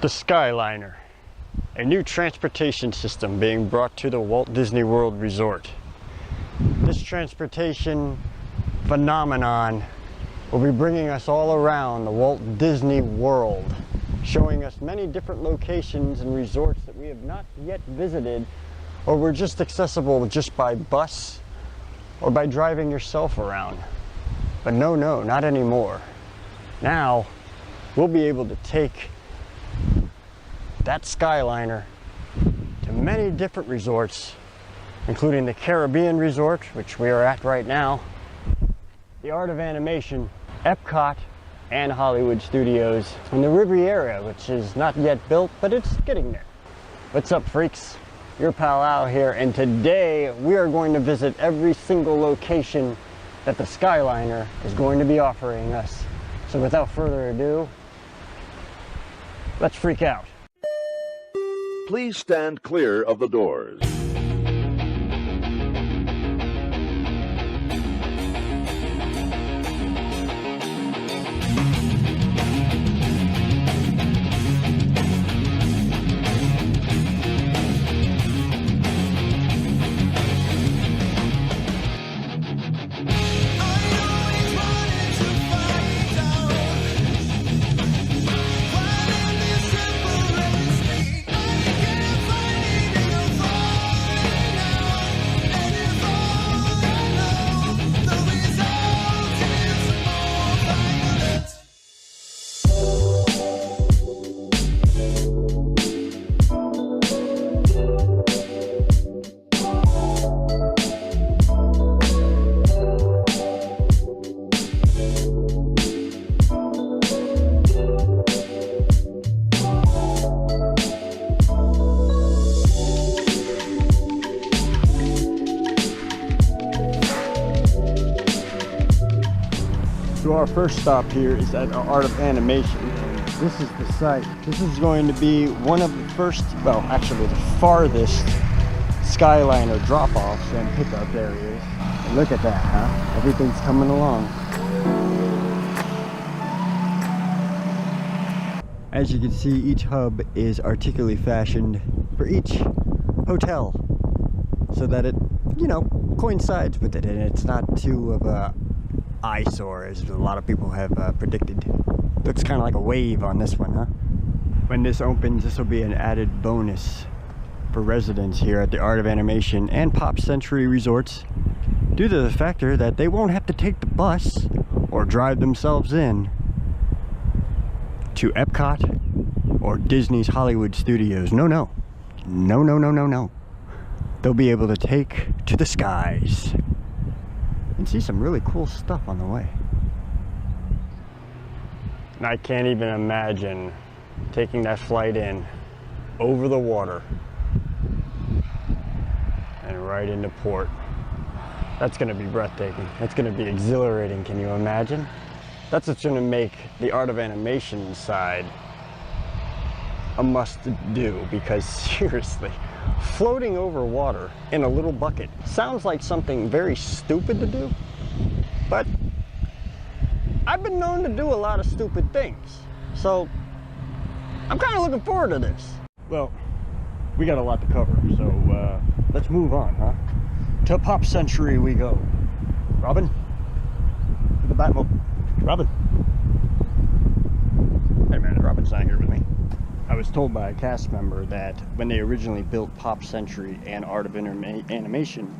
The Skyliner, a new transportation system being brought to the Walt Disney World Resort. This transportation phenomenon will be bringing us all around the Walt Disney World, showing us many different locations and resorts that we have not yet visited or were just accessible just by bus or by driving yourself around. But no, not anymore. Now, we'll be able to take that Skyliner to many different resorts, including the Caribbean Resort, which we are at right now, the Art of Animation, Epcot, and Hollywood Studios, and the Riviera, which is not yet built, but it's getting there. What's up, freaks? Your pal Al here, and today we are going to visit every single location that the Skyliner is going to be offering us. So without further ado, let's freak out. Please stand clear of the doors. So our first stop here is at the Art of Animation. This is the site. This is going to be one of the first, well, actually the farthest Skyliner drop-offs and pickup areas. And look at that, huh? Everything's coming along. As you can see, each hub is articulately fashioned for each hotel so that it, coincides with it and it's not too of a eyesore, as a lot of people have predicted. Looks kind of like a wave on this one, huh? When this opens, this will be an added bonus for residents here at the Art of Animation and Pop Century resorts, due to the factor that they won't have to take the bus or drive themselves in to Epcot or Disney's Hollywood Studios. No. They'll be able to take to the skies and see some really cool stuff on the way. And I can't even imagine taking that flight in over the water and right into port. That's gonna be breathtaking. That's gonna be exhilarating, can you imagine? That's what's gonna make the Art of Animation side a must do, because seriously, floating over water in a little bucket sounds like something very stupid to do, but I've been known to do a lot of stupid things, so I'm kind of looking forward to this. Well, we got a lot to cover, so let's move on, huh? To Pop Century we go. Robin? To the Batmobile. Robin? Hey man, Robin's not here with me. I was told by a cast member that when they originally built Pop Century and Art of Animation,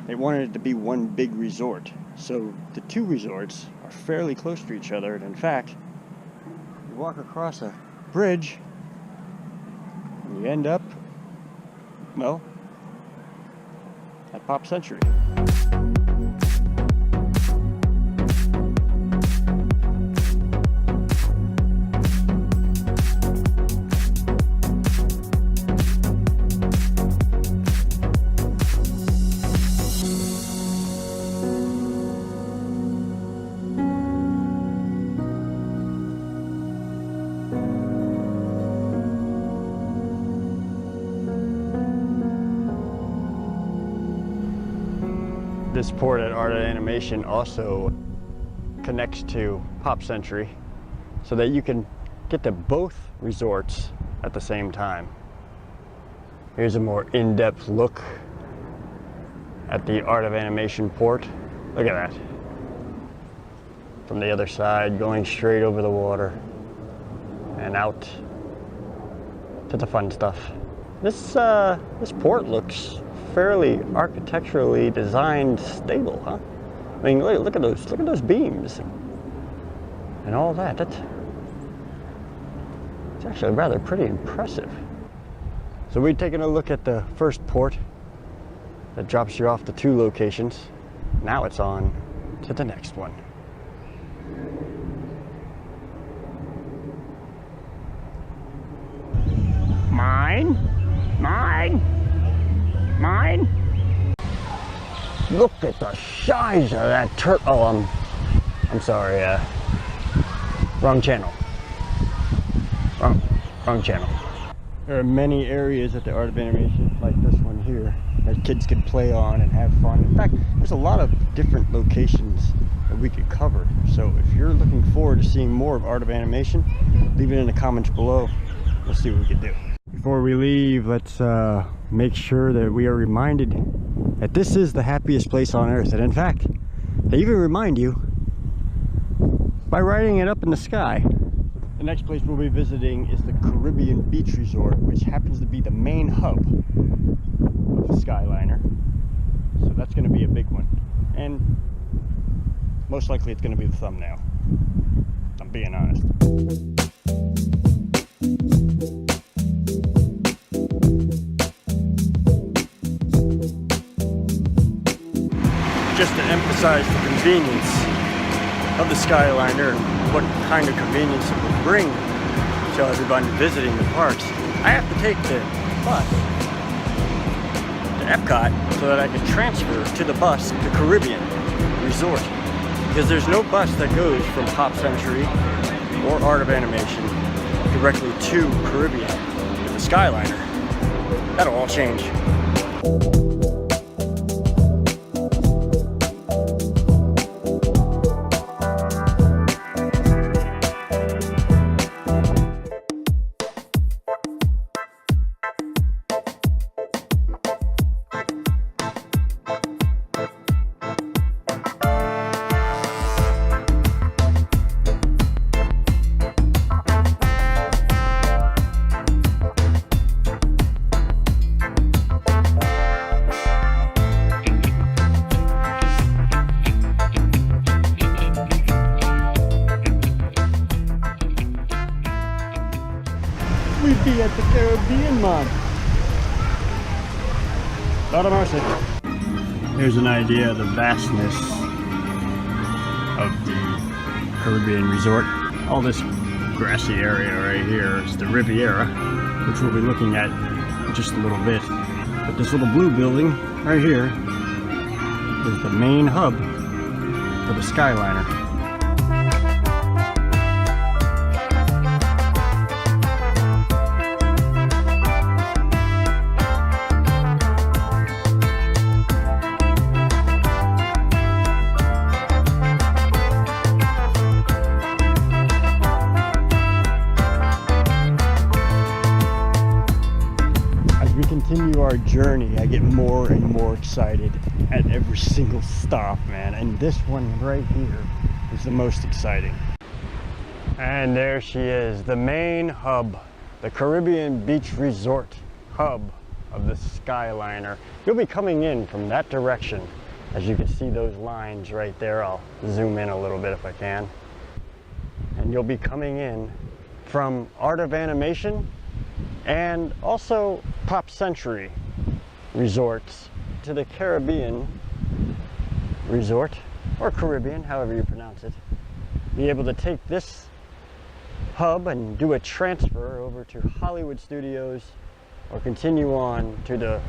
they wanted it to be one big resort. So the two resorts are fairly close to each other, and in fact, you walk across a bridge and you end up, well, at Pop Century. This port at Art of Animation also connects to Pop Century so that you can get to both resorts at the same time. Here's a more in-depth look at the Art of Animation port. Look at that. From the other side, going straight over the water and out to the fun stuff. This port looks fairly architecturally designed, stable, huh? I mean, look at those beams and all that. It's actually rather pretty impressive. So we've taken a look at the first port that drops you off to 2 locations. Now it's on to the next one. Mine? Look at the size of that turtle. Oh, I'm sorry, wrong channel. Wrong channel. There are many areas at the Art of Animation, like this one here, that kids could play on and have fun. In fact, there's a lot of different locations that we could cover. So if you're looking forward to seeing more of Art of Animation, leave it in the comments below. We'll see what we can do. Before we leave, let's make sure that we are reminded that this is the happiest place on earth. And in fact, they even remind you by writing it up in the sky. The next place we'll be visiting is the Caribbean Beach Resort, which happens to be the main hub of the Skyliner. So that's going to be a big one. And most likely it's going to be the thumbnail. I'm being honest. Just to emphasize the convenience of the Skyliner and what kind of convenience it will bring to everyone visiting the parks, I have to take the bus to Epcot so that I can transfer to the bus to Caribbean Resort, because there's no bus that goes from Pop Century or Art of Animation directly to Caribbean with the Skyliner. That'll all change. We'd be at the Caribbean, Mom. Lord of mercy. Here's an idea of the vastness of the Caribbean Resort. All this grassy area right here is the Riviera, which we'll be looking at in just a little bit. But this little blue building right here is the main hub for the Skyliner. Continue our journey, I get more and more excited at every single stop, man, and this one right here is the most exciting. And there she is, the main hub, the Caribbean Beach Resort hub of the Skyliner. You'll be coming in from that direction. As you can see those lines right there, I'll zoom in a little bit if I can. And you'll be coming in from Art of Animation and also Pop Century resorts to the Caribbean Resort, or Caribbean, however you pronounce it. Be able to take this hub and do a transfer over to Hollywood Studios, or continue on to the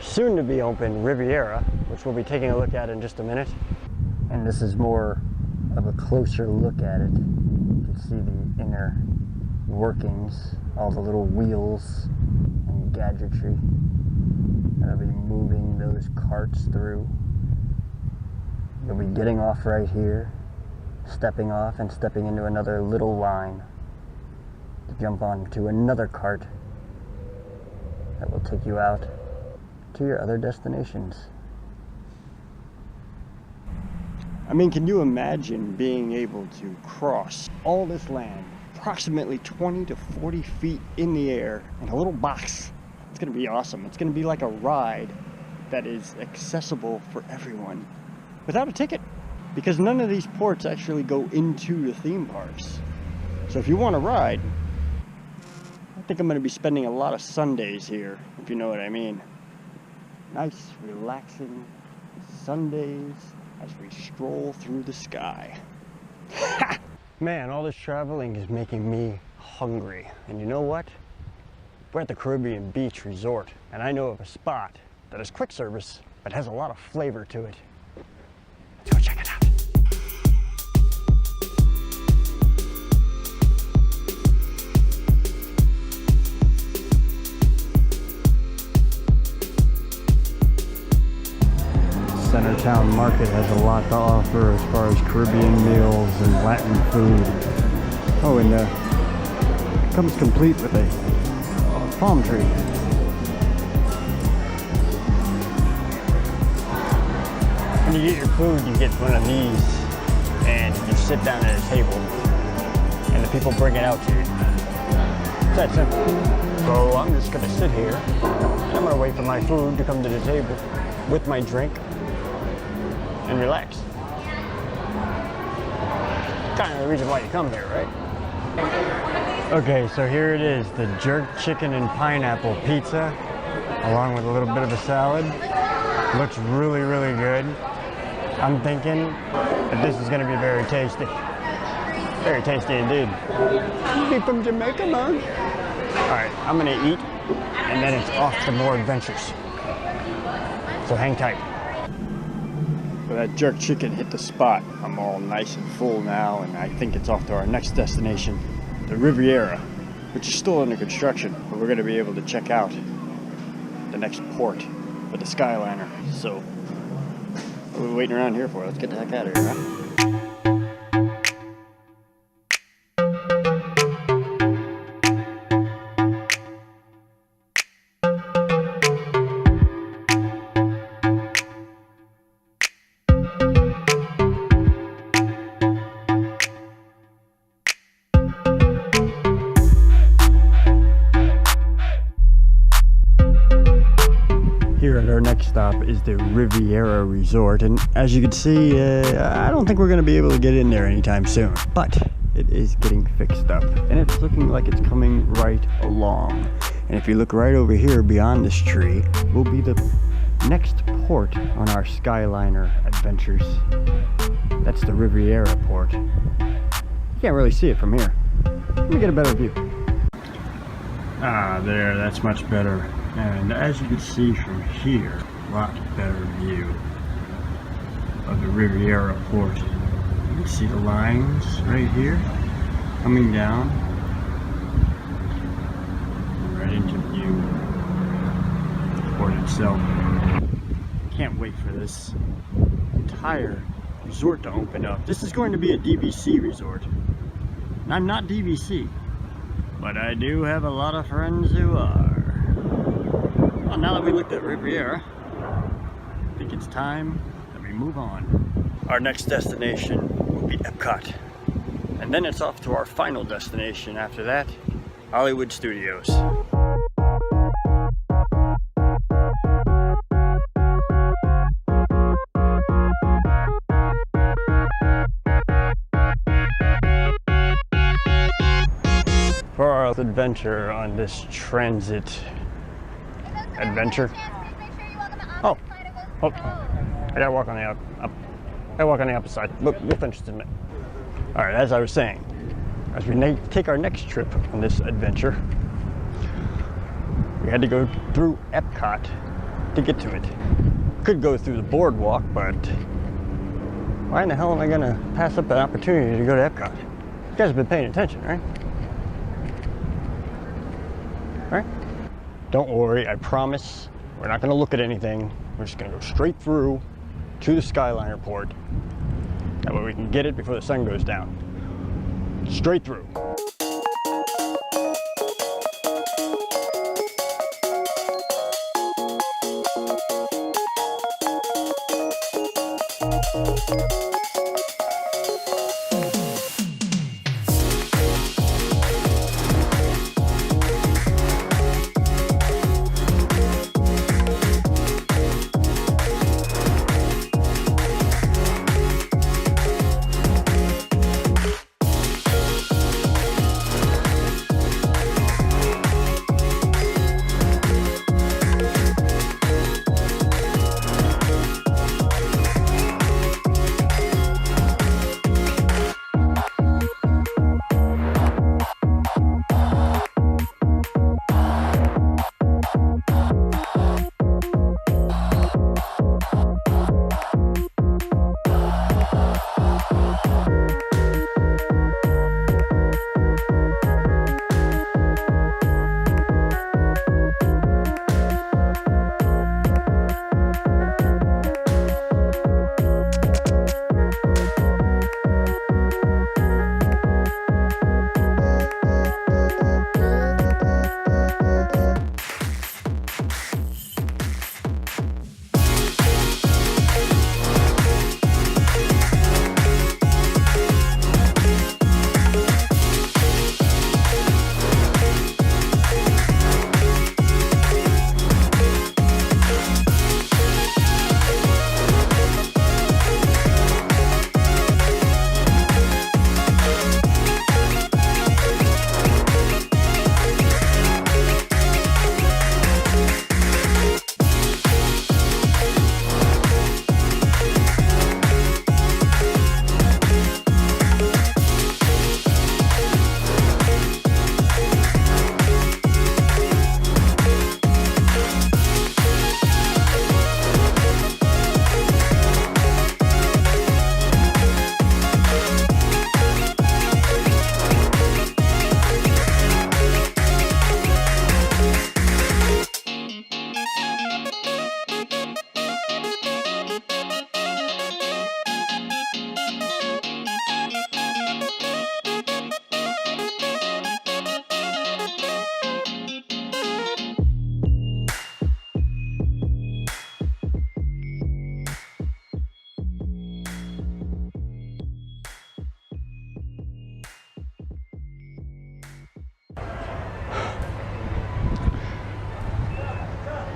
soon-to-be open Riviera, which we'll be taking a look at in just a minute. And this is more of a closer look at it. You can see the inner workings, all the little wheels and gadgetry that'll be moving those carts through. You'll be getting off right here, stepping off and stepping into another little line. jump on to another cart that will take you out to your other destinations. I mean, can you imagine being able to cross all this land, approximately 20 to 40 feet in the air, in a little box? It's gonna be awesome. It's gonna be like a ride that is accessible for everyone without a ticket, because none of these ports actually go into the theme parks. So if you want to ride, I think I'm gonna be spending a lot of Sundays here, if you know what I mean. Nice, relaxing Sundays as we stroll through the sky. Man, all this traveling is making me hungry. And you know what? We're at the Caribbean Beach Resort, and I know of a spot that is quick service, but has a lot of flavor to it. Let's go check it out. Centertown Market has a lot to offer as far as Caribbean meals and Latin food. Oh, and it comes complete with a palm tree. When you get your food, you get one of these, and you sit down at a table, and the people bring it out to you. It's that simple. So I'm just gonna sit here, and I'm gonna wait for my food to come to the table with my drink, and relax. Kind of the reason why you come here, right? Okay, so here it is, the jerk chicken and pineapple pizza, along with a little bit of a salad. Looks really, really good. I'm thinking that this is gonna be very tasty. Very tasty indeed. You be from Jamaica, man. All right, I'm gonna eat, and then it's off to more adventures. So hang tight. So that jerk chicken hit the spot. I'm all nice and full now, and I think it's off to our next destination, the Riviera, which is still under construction, but we're going to be able to check out the next port for the Skyliner. So, what are we waiting around here for? Let's get the heck out of here, huh? Here at our next stop is the Riviera Resort, and as you can see, I don't think we're going to be able to get in there anytime soon, but it is getting fixed up, and it's looking like it's coming right along. And if you look right over here beyond this tree will be the next port on our Skyliner adventures. That's the Riviera port. You can't really see it from here. Let me get a better view. Ah, there, that's much better. And as you can see from here, a lot better view of the Riviera port. You can see the lines right here coming down right into view of the port itself. Can't wait for this entire resort to open up. This is going to be a DVC resort. And I'm not DVC, but I do have a lot of friends who are. Well, now that we looked at Riviera, I think it's time that we move on. Our next destination will be Epcot. And then it's off to our final destination after that, Hollywood Studios. For our adventure on this transit adventure. Oh, I gotta walk on the opposite side. Look, we'll finish this in a minute. All right, as I was saying, as we take our next trip on this adventure, we had to go through Epcot to get to it. Could go through the boardwalk, but why in the hell am I gonna pass up an opportunity to go to Epcot? You guys have been paying attention, right? Right? Don't worry, I promise we're not going to look at anything. We're just going to go straight through to the Skyliner port. That way we can get it before the sun goes down. Straight through.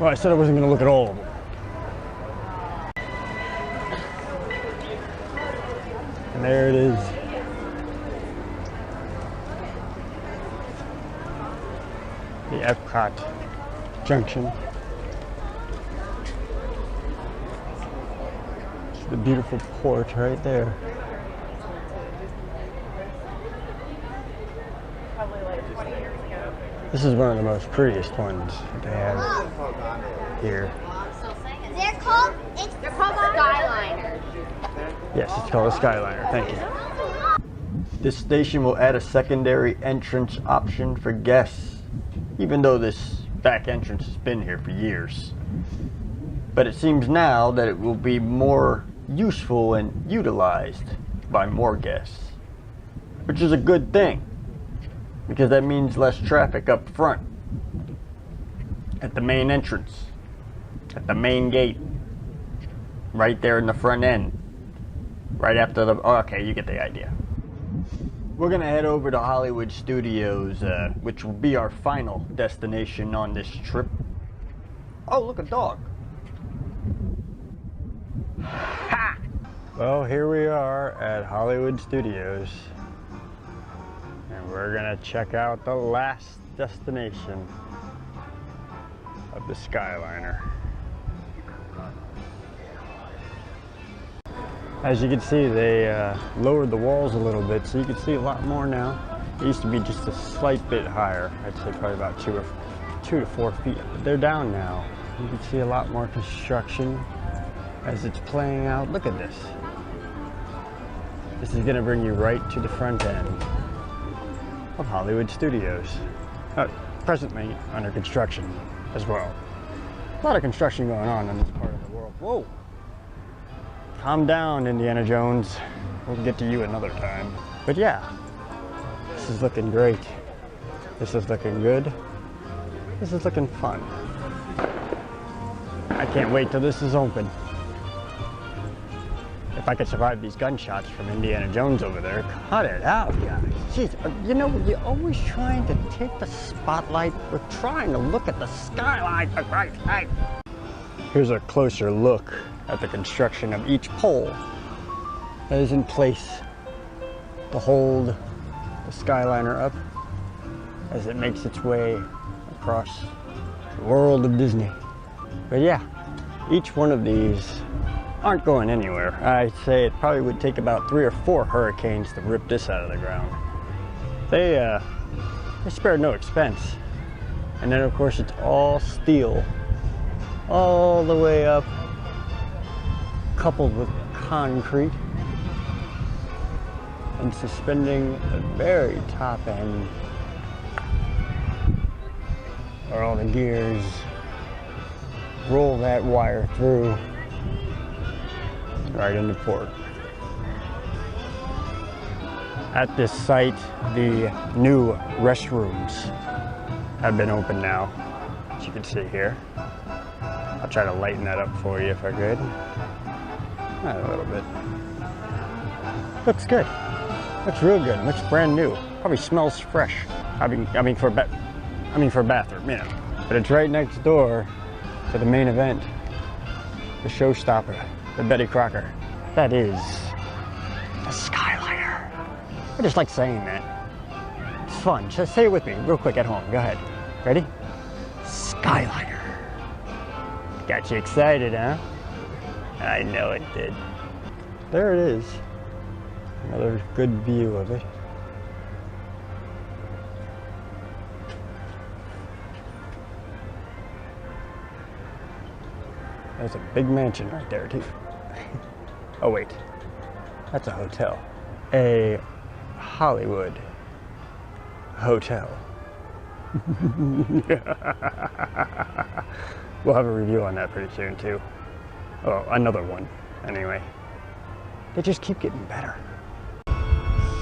Well, I said I wasn't going to look at all of them. And there it is. The Epcot Junction. It's the beautiful port right there. This is one of the most prettiest ones that they have here. They're called Skyliner. Yes, it's called a Skyliner. Thank you. This station will add a secondary entrance option for guests, even though this back entrance has been here for years. But it seems now that it will be more useful and utilized by more guests, which is a good thing, because that means less traffic up front, at the main entrance, at the main gate, right there in the front end, right after the, oh, okay, you get the idea. We're gonna head over to Hollywood Studios, which will be our final destination on this trip. Oh, look, a dog. Ha! Well, here we are at Hollywood Studios. And we're gonna check out the last destination of the Skyliner. As you can see, they lowered the walls a little bit, so you can see a lot more now. It used to be just a slight bit higher. I'd say probably about 2 to 4 feet. But they're down now. You can see a lot more construction as it's playing out. Look at this. This is gonna bring you right to the front end of Hollywood Studios. Presently under construction as well. A lot of construction going on in this part of the world. Whoa! Calm down, Indiana Jones. We'll get to you another time. But yeah, this is looking great. This is looking good. This is looking fun. I can't wait till this is open. If I could survive these gunshots from Indiana Jones over there, cut it out, guys. Jeez, you know, you're always trying to take the spotlight. We're trying to look at the skyline, for Christ's sake. Here's a closer look at the construction of each pole that is in place to hold the Skyliner up as it makes its way across the world of Disney. But yeah, each one of these aren't going anywhere. I'd say it probably would take about 3 or 4 hurricanes to rip this out of the ground. They spared no expense. And then of course it's all steel, all the way up, coupled with concrete, and suspending the very top end where all the gears roll that wire through right into port. At this site, the new restrooms have been opened now, as you can see here. I'll try to lighten that up for you if I could. A little bit. Looks good. Looks real good. Looks brand new. Probably smells fresh. I mean for a bathroom, you know. But it's right next door to the main event, the showstopper, the Betty Crocker. That is the Skyliner. I just like saying that. It's fun. Just say it with me real quick at home. Go ahead. Ready? Skyliner. Got you excited, huh? I know it did. There it is. Another good view of it. There's a big mansion right there too. Oh wait, that's a hotel. A Hollywood hotel. We'll have a review on that pretty soon too. Oh, another one, anyway. They just keep getting better.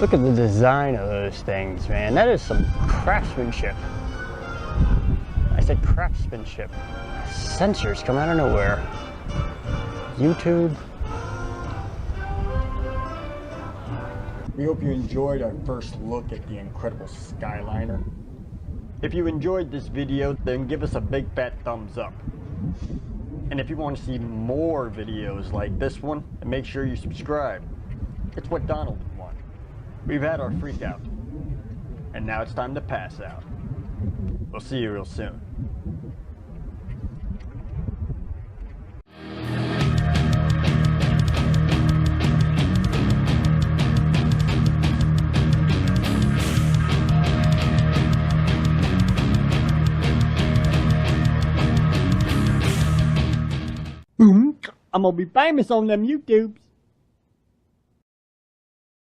Look at the design of those things, man. That is some craftsmanship. I said craftsmanship. Sensors come out of nowhere. YouTube. We hope you enjoyed our first look at the incredible Skyliner. If you enjoyed this video, then give us a big fat thumbs up. And if you want to see more videos like this one, then make sure you subscribe. It's what Donald would want. We've had our freak out, and now it's time to pass out. We'll see you real soon. I'm gonna be famous on them YouTubes.